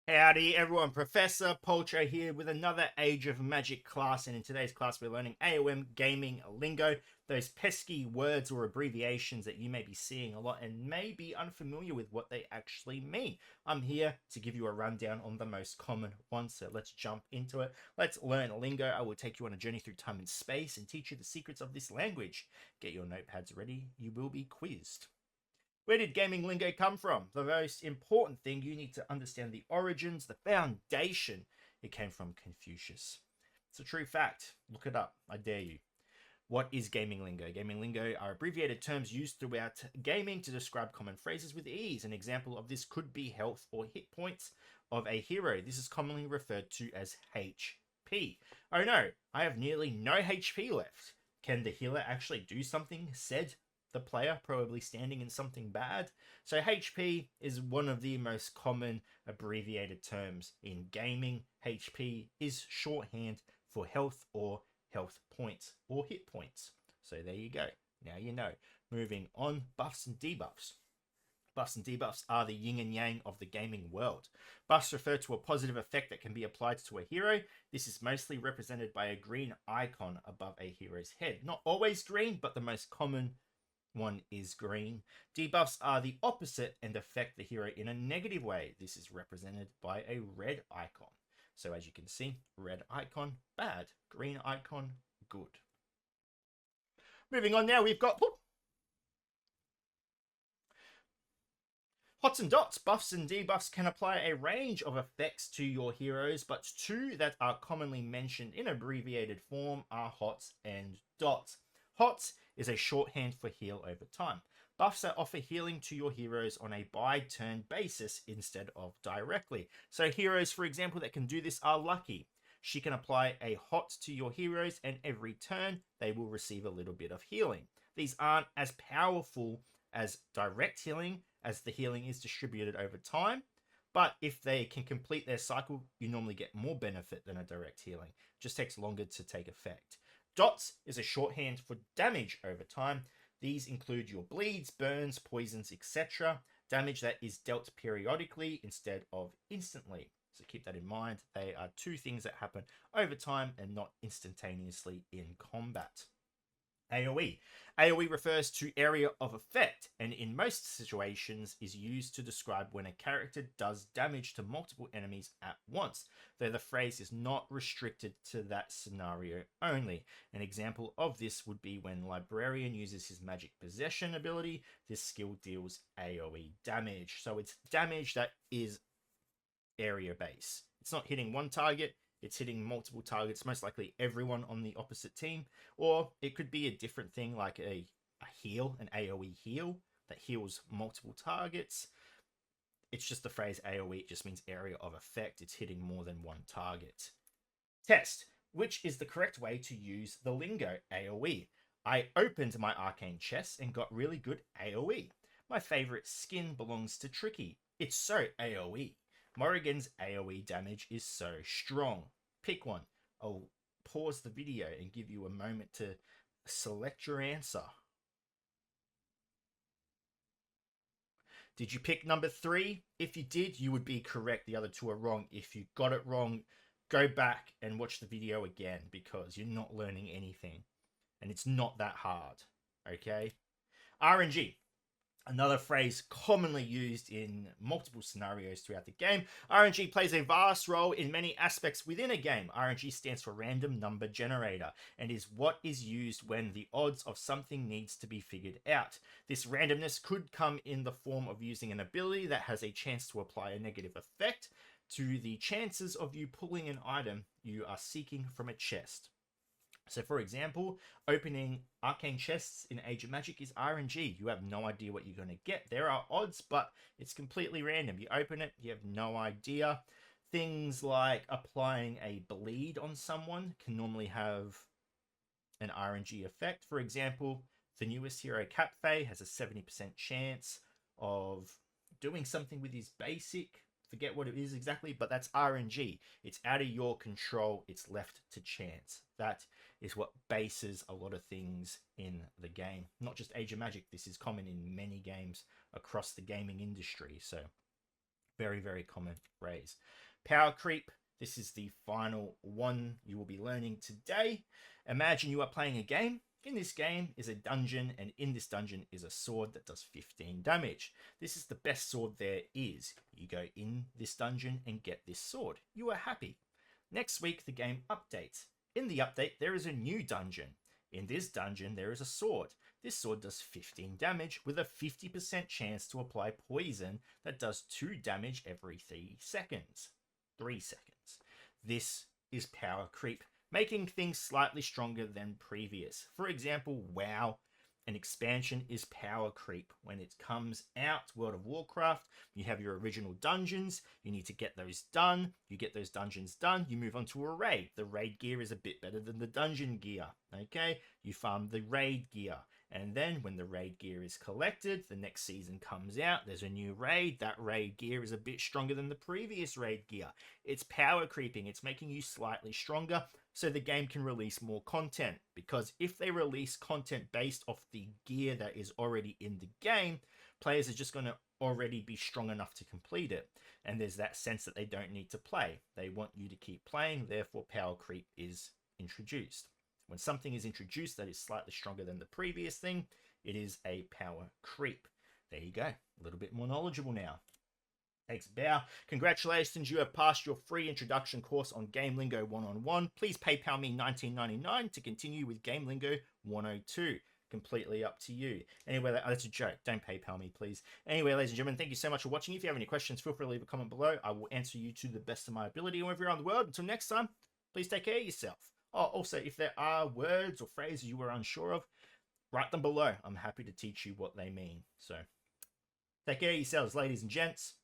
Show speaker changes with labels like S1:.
S1: Howdy everyone, Professor Pulcho here with another Age of Magic class, and in today's class we're learning AoM gaming lingo, those pesky words or abbreviations that you may be seeing a lot and may be unfamiliar with what they actually mean. I'm here to give you a rundown on the most common ones, so let's jump into it. Let's learn lingo. I will take you on a journey through time and space and teach you the secrets of this language. Get your notepads ready, you will be quizzed. Where did gaming lingo come from? The most important thing, you need to understand the origins, the foundation. It came from Confucius. It's a true fact. Look it up. I dare you. What is gaming lingo? Gaming lingo are abbreviated terms used throughout gaming to describe common phrases with ease. An example of this could be health or hit points of a hero. This is commonly referred to as HP. Oh no, I have nearly no HP left. Can the healer actually do something? Said the player, probably standing in something bad. So HP is one of the most common abbreviated terms in gaming. HP is shorthand for health or health points or hit points. So there you go. Now you know. Moving on, buffs and debuffs. Buffs and debuffs are the yin and yang of the gaming world. Buffs refer to a positive effect that can be applied to a hero. This is mostly represented by a green icon above a hero's head. Not always green, but the most common one is green. Debuffs are the opposite and affect the hero in a negative way. This is represented by a red icon. So as you can see, red icon, bad. Green icon, good. Moving on now, we've got hots and dots. Buffs and debuffs can apply a range of effects to your heroes, but two that are commonly mentioned in abbreviated form are hots and dots. Hots is a shorthand for heal over time. Buffs that offer healing to your heroes on a by-turn basis instead of directly. So heroes, for example, that can do this are Lucky. She can apply a hot to your heroes, and every turn they will receive a little bit of healing. These aren't as powerful as direct healing, as the healing is distributed over time. But if they can complete their cycle, you normally get more benefit than a direct healing. It just takes longer to take effect. Dots is a shorthand for damage over time. These include your bleeds, burns, poisons, etc. Damage that is dealt periodically instead of instantly. So keep that in mind. They are two things that happen over time and not instantaneously in combat. AoE. AoE refers to area of effect, and in most situations is used to describe when a character does damage to multiple enemies at once, though the phrase is not restricted to that scenario only. An example of this would be when Librarian uses his magic possession ability. This skill deals AoE damage. So it's damage that is area base. It's not hitting one target, it's hitting multiple targets, most likely everyone on the opposite team. Or it could be a different thing like a heal, an AoE heal that heals multiple targets. It's just the phrase AoE, it just means area of effect. It's hitting more than one target. Test. Which is the correct way to use the lingo AoE? I opened my arcane chest and got really good AoE. My favorite skin belongs to Tricky. It's so AoE. Morrigan's AoE damage is so strong. Pick one. I'll pause the video and give you a moment to select your answer. Did you pick number 3? If you did, you would be correct. The other two are wrong. If you got it wrong, go back and watch the video again because you're not learning anything. And it's not that hard. Okay? RNG. Another phrase commonly used in multiple scenarios throughout the game. RNG plays a vast role in many aspects within a game. RNG stands for Random Number Generator and is what is used when the odds of something needs to be figured out. This randomness could come in the form of using an ability that has a chance to apply a negative effect to the chances of you pulling an item you are seeking from a chest. So for example, opening arcane chests in Age of Magic is RNG. You have no idea what you're going to get. There are odds, but it's completely random. You open it, you have no idea. Things like applying a bleed on someone can normally have an RNG effect. For example, the newest hero, Capfey, has a 70% chance of doing something with his basic. Forget what it is exactly, but that's RNG. It's out of your control. It's left to chance. That is what bases a lot of things in the game. Not just Age of Magic. This is common in many games across the gaming industry. So Very, very common phrase. Power creep. This is the final one you will be learning today. Imagine you are playing a game. In this game is a dungeon, and in this dungeon is a sword that does 15 damage. This is the best sword there is. You go in this dungeon and get this sword. You are happy. Next week, the game updates. In the update, there is a new dungeon. In this dungeon, there is a sword. This sword does 15 damage with a 50% chance to apply poison that does 2 damage every 3 seconds. 3 seconds. This is power creep, making things slightly stronger than previous. For example, WoW, an expansion is power creep. When it comes out, World of Warcraft, you have your original dungeons, you need to get those done, you get those dungeons done, you move on to a raid. The raid gear is a bit better than the dungeon gear, okay? You farm the raid gear. And then when the raid gear is collected, the next season comes out, there's a new raid. That raid gear is a bit stronger than the previous raid gear. It's power creeping. It's making you slightly stronger so the game can release more content. Because if they release content based off the gear that is already in the game, players are just going to already be strong enough to complete it. And there's that sense that they don't need to play. They want you to keep playing, therefore power creep is introduced. When something is introduced that is slightly stronger than the previous thing, it is a power creep. There you go. A little bit more knowledgeable now. Thanks, Bow. Congratulations, you have passed your free introduction course on Game Lingo 101. Please PayPal me $19.99 to continue with Game Lingo 102. Completely up to you. Anyway, that's a joke. Don't PayPal me, please. Anyway, ladies and gentlemen, thank you so much for watching. If you have any questions, feel free to leave a comment below. I will answer you to the best of my ability wherever you're around the world. Until next time, please take care of yourself. Oh, also, if there are words or phrases you were unsure of, write them below. I'm happy to teach you what they mean. So, take care of yourselves, ladies and gents.